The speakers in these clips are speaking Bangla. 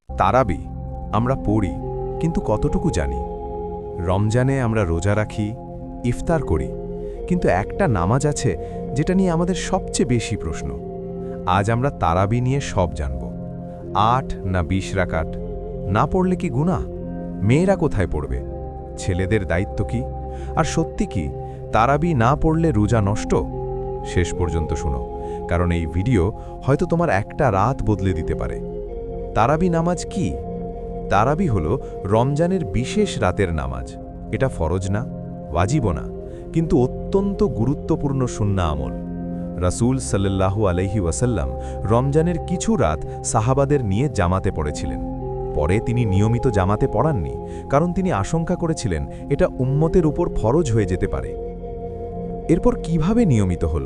তারাবি আমরা পড়ি, কিন্তু কতটুকু জানি? রমজানে আমরা রোজা রাখি, ইফতার করি, কিন্তু একটা নামাজ আছে যেটা নিয়ে আমাদের সবচেয়ে বেশি প্রশ্ন। আজ আমরা তারাবি নিয়ে সব জানব। ৮ না ২০ রাকাত? না পড়লে কি গুনাহ? মেয়েরা কোথায় পড়বে? ছেলেদের দায়িত্ব কি? আর সত্যি কি তারাবি না পড়লে রোজা নষ্ট? শেষ পর্যন্ত শুনো, কারণ এই ভিডিও হয়তো তোমার একটা রাত বদলে দিতে পারে। তারাবি নামাজ কি? তারাবি হল রমজানের বিশেষ রাতের নামাজ। এটা ফরজ না, ওয়াজিবও না, কিন্তু অত্যন্ত গুরুত্বপূর্ণ সুন্নাহ আমল। রাসূল সাল্লাল্লাহু আলাইহি ওয়াসাল্লাম রমজানের কিছু রাত সাহাবাদের নিয়ে জামাতে পড়েছিলেন। পরে তিনি নিয়মিত জামাতে পড়াননি, কারণ তিনি আশঙ্কা করেছিলেন এটা উম্মতের উপর ফরজ হয়ে যেতে পারে। এরপর কিভাবে নিয়মিত হল?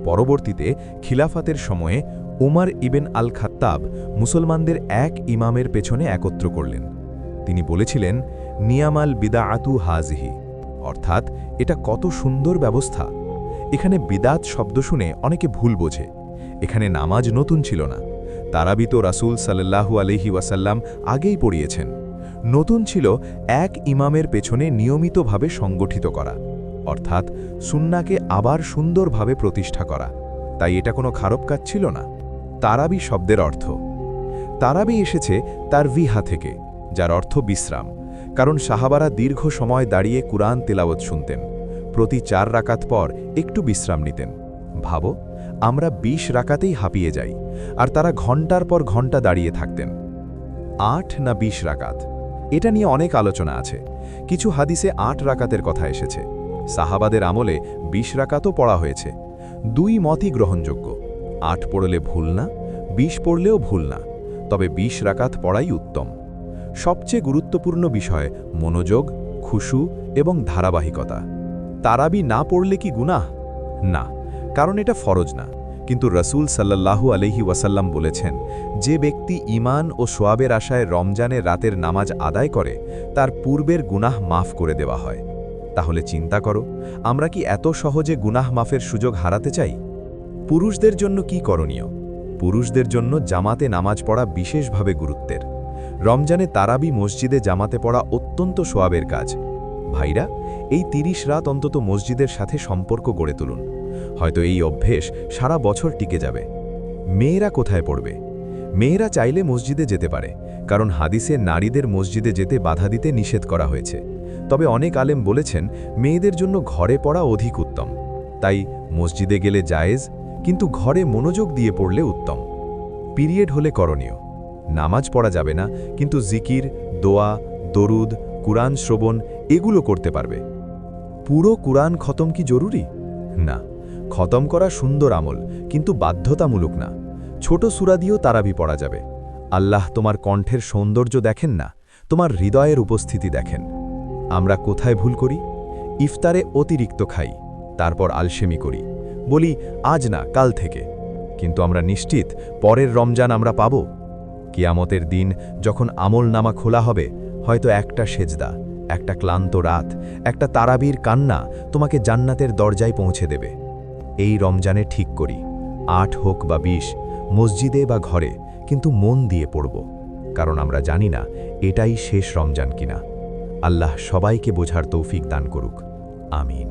পরবর্তীতে খিলাফাতের সময়ে উমর ইবেন আল খাত্তাব মুসলমানদের এক ইমামের পেছনে একত্র করলেন। তিনি বলেছিলেন, নিয়ামাল বিদাআতু হাজিহি, অর্থাৎ এটা কত সুন্দর ব্যবস্থা। এখানে বিদাত শব্দ শুনে অনেকে ভুল বোঝে। এখানে নামাজ নতুন ছিল না, তারাবি তো রাসূল সাল্লাল্লাহু আলাইহি ওয়াসাল্লাম আগেই পড়িয়েছেন। নতুন ছিল এক ইমামের পেছনে নিয়মিতভাবে সংগঠিত করা, অর্থাৎ সুন্নাহকে আবার সুন্দরভাবে প্রতিষ্ঠা করা। তাই এটা কোনো খারাপ কাজ ছিল না। তারাবি শব্দের অর্থ। তারাবি এসেছে তারভিহা থেকে, যার অর্থ বিশ্রাম, কারণ সাহাবারা দীর্ঘ সময় দাঁড়িয়ে কুরআন তেলাওয়াত শুনতেন। প্রতি ৪ রাকাত পর একটু বিশ্রাম নিতেন। ভাবো, আমরা ২০ রাকাতেই হাঁপিয়ে যাই, আর তারা ঘন্টার পর ঘন্টা দাঁড়িয়ে থাকতেন। ৮ না ২০ রাকাত? এটা নিয়ে অনেক আলোচনা আছে। কিছু হাদিসে ৮ রাকাতের কথা এসেছে। সাহাবাদের আমলে ২০ রাকাতও পড়া হয়েছে। দুই মতই গ্রহণযোগ্য। ৮ পড়লে ভুল না, ২০ পড়লেও ভুল না, তবে ২০ রাকাত পড়াই উত্তম। সবচেয়ে গুরুত্বপূর্ণ বিষয় মনোযোগ, খুশু এবং ধারাবাহিকতা। তারাবি না পড়লে কি গুনাহ? না, কারণ এটা ফরজ না। কিন্তু রাসূল সাল্লাল্লাহু আলাইহি ওয়াসাল্লাম বলেছেন, যে ব্যক্তি ঈমান ও সোয়াবের আশায় রমজানের রাতের নামাজ আদায় করে, তার পূর্বের গুনাহ মাফ করে দেওয়া হয়। তাহলে চিন্তা করো, আমরা কি এত সহজে গুনাহ মাফের সুযোগ হারাতে চাই? পুরুষদের জন্য কি করণীয়? পুরুষদের জন্য জামাতে নামাজ পড়া বিশেষভাবে গুরুত্বের। রমজানে তারাবি মসজিদে জামাতে পড়া অত্যন্ত সোয়াবের কাজ। ভাইরা, এই ৩০ রাত অন্তত মসজিদের সাথে সম্পর্ক গড়ে তুলুন। হয়তো এই অভ্যেস সারা বছর টিকে যাবে। মেয়েরা কোথায় পড়বে? মেয়েরা চাইলে মসজিদে যেতে পারে, কারণ হাদিসে নারীদের মসজিদে যেতে বাধা দিতে নিষেধ করা হয়েছে। তবে অনেক আলেম বলেছেন মেয়েদের জন্য ঘরে পড়া অধিক উত্তম। তাই মসজিদে গেলে জায়েজ, কিন্তু ঘরে মনোযোগ দিয়ে পড়লে উত্তম। পিরিয়ড হলে করণীয়। নামাজ পড়া যাবে না, কিন্তু জিকির, দোয়া, দরুদ, কুরআন শ্রবণ এগুলো করতে পারবে। পুরো কুরআন খতম কি জরুরি? না, খতম করা সুন্দর আমল, কিন্তু বাধ্যতামূলক না। ছোট সূরা দিয়েও তারাবি পড়া যাবে। আল্লাহ তোমার কণ্ঠের সৌন্দর্য দেখেন না, তোমার হৃদয়ের উপস্থিতি দেখেন। আমরা কোথায় ভুল করি? ইফতারে অতিরিক্ত খাই, তারপর আলসেমি করি, বলি আজ না কাল থেকে। কিন্তু আমরা নিশ্চিত পরের রমজান আমরা পাব। কিয়ামতের দিন যখন আমল নামা খোলা হবে, হয়তো একটা সেজদা, একটা ক্লান্ত রাত, একটা তারাবির কান্না তোমাকে জান্নাতের দরজায় পৌঁছে দেবে। এই রমজানে ঠিক করি, ৮ হোক বা ২০, মসজিদে বা ঘরে, কিন্তু মন দিয়ে পড়ব, কারণ আমরা জানি না এটাই শেষ রমজান কিনা। আল্লাহ সবাইকে বোঝার তৌফিক দান করুক। আমিন।